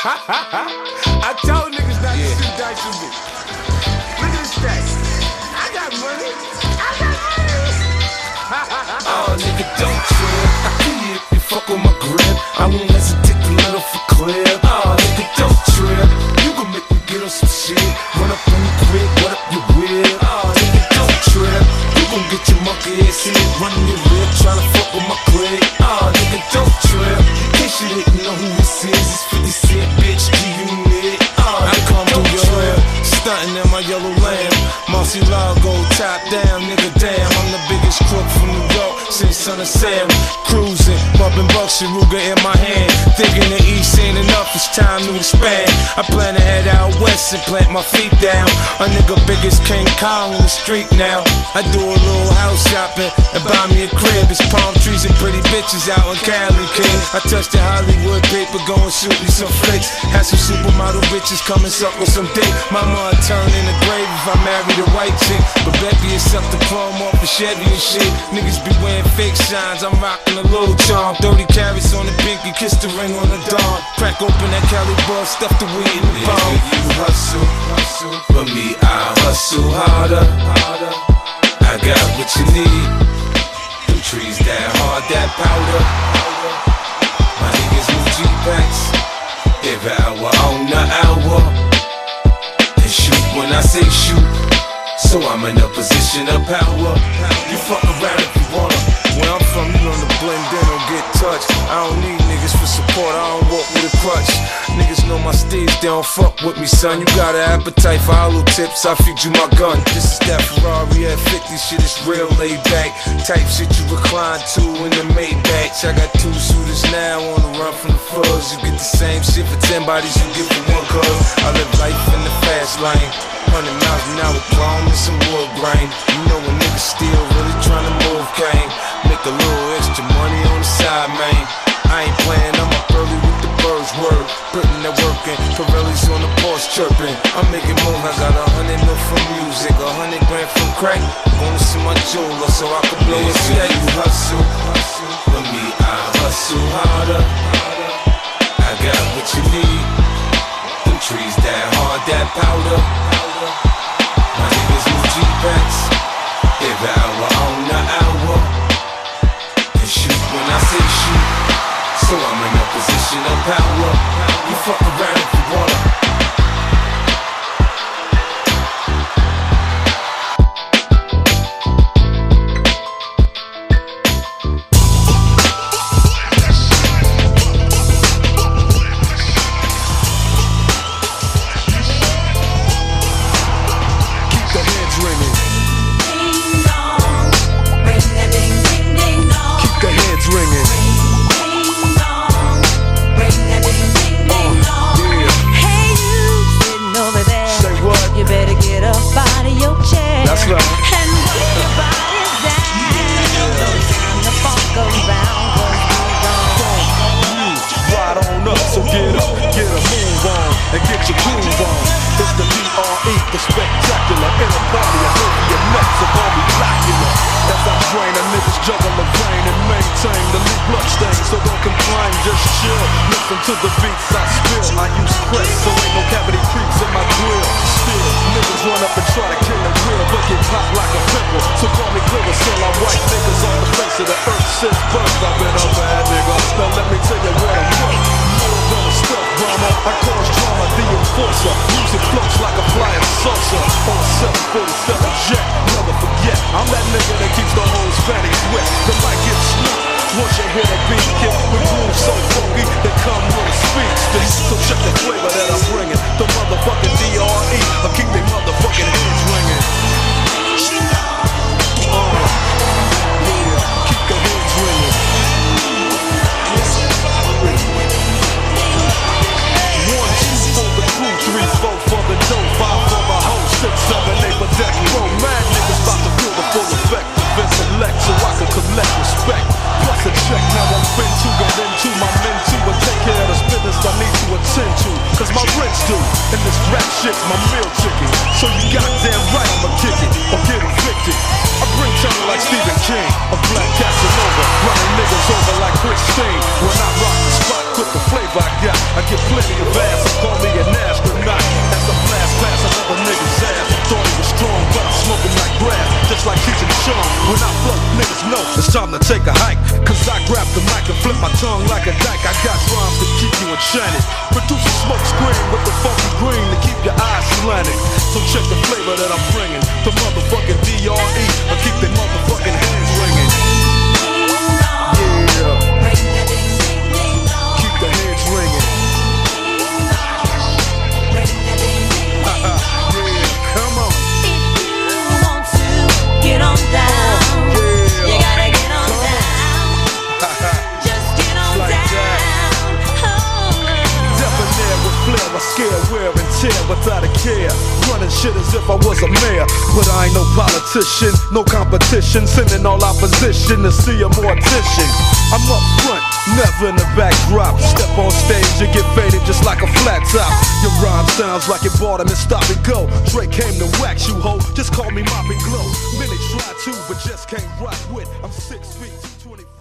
I told niggas not to shoot dice with me. Look at the stats. I got money. Oh, nigga, don't trip. If you fuck with my grip, I won't hesitate to let off a clip. Oh, nigga, don't trip. You gon' make me get on some shit. Run up on you quick, what up your whip? Oh, nigga, don't trip. You gon' get your monkey ass in it, running your lip, tryna fuck with my click. Oh, nigga, don't trip. In case you didn't know who this is, it's 50 Cent, bitch, G-Unit. Oh, I come through your hood, stunting in my yellow lamb. Marcy Lago, top down, nigga, damn. I'm the biggest crook from New York since Son of Sam. Cruising, bumping Bucks and Ruger in my hand. Thinking the East ain't enough, it's time to expand. I plan to head out west and plant my feet down. A nigga big as King Kong in the street now. I do a little house shopping and buy me a crib. It's palm trees and pretty bitches out in Cali, kid. I touched the Hollywood paper, go and shoot me some flicks. Had some supermodel bitches come and suck with some dick. Mama turn in the grave if I married a white chick. But Becky is up the chrome off the Chevy and shit. Niggas be wearing fake shines, I'm rocking a little charm. 30 carats on the pinky, kiss the ring on the dawn. Crack open that Cali bud, stuff the weed in the palm. You hustle, for me I hustle harder. I got what you need. Them trees that hard, that powder. My niggas move G-Packs every hour on the hour. And shoot when I say shoot, so I'm in a position of power. You fuck around if you wanna. Where I'm from, you learn to blend in or get touched. I don't need niggas for support, I don't walk with a crutch. Niggas know my stage, they don't fuck with me, son. You got an appetite for hollow tips, I feed you my gun. This is that Ferrari F50 shit, it's real laid back. Type shit you recline to in the Maybach. I got 2 shooters now on the run from the fuzz. You get the same shit for 10 bodies you get for 1 cuz. I live life in the fast lane. 100 miles an hour, chrome and some wood grain. You know a nigga still really tryna move cane. Make a little extra money on the side, man. I ain't playing, I'm up early with the birds word. Putting that work in, Pirelli's on the porch chirping. I'm making moves, I got 100 mil from music, 100 grand from crack. Gonna see my jeweler so I can blow a stack. You hustle, for me I hustle harder. I got what you need. Them trees that hard, that powder. My niggas move G-Packs every hour on the hour. And shoot when I say shoot, so I'm in a position of power. You fuck around if you wanna. To the beats I spill, I use crest, so ain't no cavity creeps in my grill. Still, niggas run up and try to kill the real, but get popped like a pimple. So call me Glitter, still I white niggas on the face of the earth since birth. I've been a bad nigga, now let me tell you what I'm worth. More than a stuff drama, I cause drama, the enforcer. Music floats like a flying saucer. On a 747 jet, never forget, I'm that nigga that keeps the whole panties wet. The mic gets smooth. Once you hear the beat kick, the groove so funky, they come with a speed stick. So check the flavor that I'm bringing. The motherfucking D.R.E. I keep they motherfucking heads ringing. Yeah, keep the heads ringing. 1, 2 for the crew, 3, 4 for the dough, 5 for my hoe, 6, 7, 8 for deck row. Mad niggas about to feel the full effect of intellect, so I can collect respect. Plus a check, now I'm fin to get into my men to and take care of this business I need to attend to. Cause my rent's due, and this rap shit's my meal ticket. So you goddamn right I'ma kick it, or get evicted. I bring terror like Stephen King, a black Casanova, running niggas over like Christine. When I rock the spot with the flavor I got, I get plenty of ass, so call me an astronaut. As I blast past another nigga's ass, I thought he was strong, but I'm smoking like grass, just like Cheech and Chong. When I flow, niggas know it's time to take a hike, cause I grab the mic and flip my tongue like a dyke. I got rhymes to keep you enchanted, produce a smoke screen with the funky green to keep your eyes slanted. So check the flavor that I'm bringing, the motherfucking DRE, or keep their motherfucking hands ringing. Yeah, keep the hands ringing. Yeah, come on. If you want to get on down, you gotta get on down. Just get on Like down. Debonair with flair, I scare, wear and tear without a care. Running shit as if I was a mayor, but I ain't no politician, no competition. Sending all opposition to see a mortician. I'm up front, never in the backdrop. Step on stage, you get faded just like a flat top. Your rhyme sounds like you bought 'em and stop and go. Drake came to wax you, ho. Just call me Mop and Glow. Many try to, but just can't rock with. I'm 6 feet, 225.